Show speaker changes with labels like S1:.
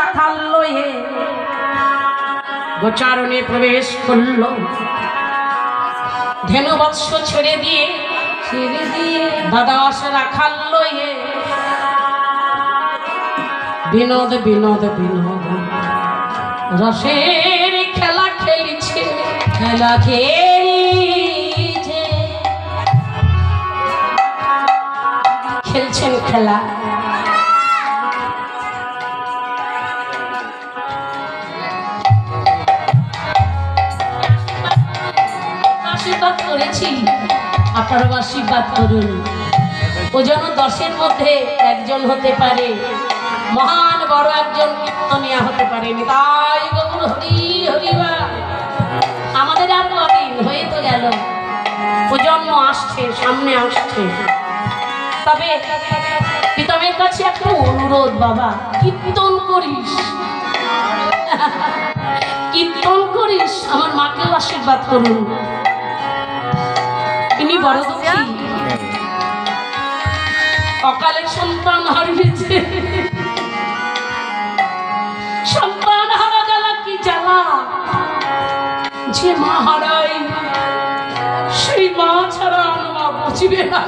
S1: রাখাল লয়ে গোচারণে প্রবেশ করল। ধেনুবৎস ছেড়ে দিয়ে দ্বাদশ রাখাল লয়ে বিনোদ বিনোদ বিনোদ রসের খেলা খেলিছে, খেলা খেলিছে, খেলছেন খেলা। আশীর্বাদ করেছি, আপনারাও আশীর্বাদ করুন। ও যেন 10-এর মধ্যে একজন হতে পারে, মহান বড় একজন কীর্তনিয়া হতে পারে। তাই গৌর হরি হরিবা। আমাদের আর কদিন হয়ে তো গেল, প্রজন্ম আসছে, সামনে আসছে। তবে প্রীতমের কাছে একটা অনুরোধ, বাবা কীর্তন করিস, কীর্তন করিস, আমার মাকেও আশীর্বাদ করুন। ইনি বড় দুঃখী, অকালে সন্তান হারিয়েছে। সন্তান হারা জ্বালা কি জ্বালা, যে মা হারাই সেই মা ছাড়া মা বুঝবে না।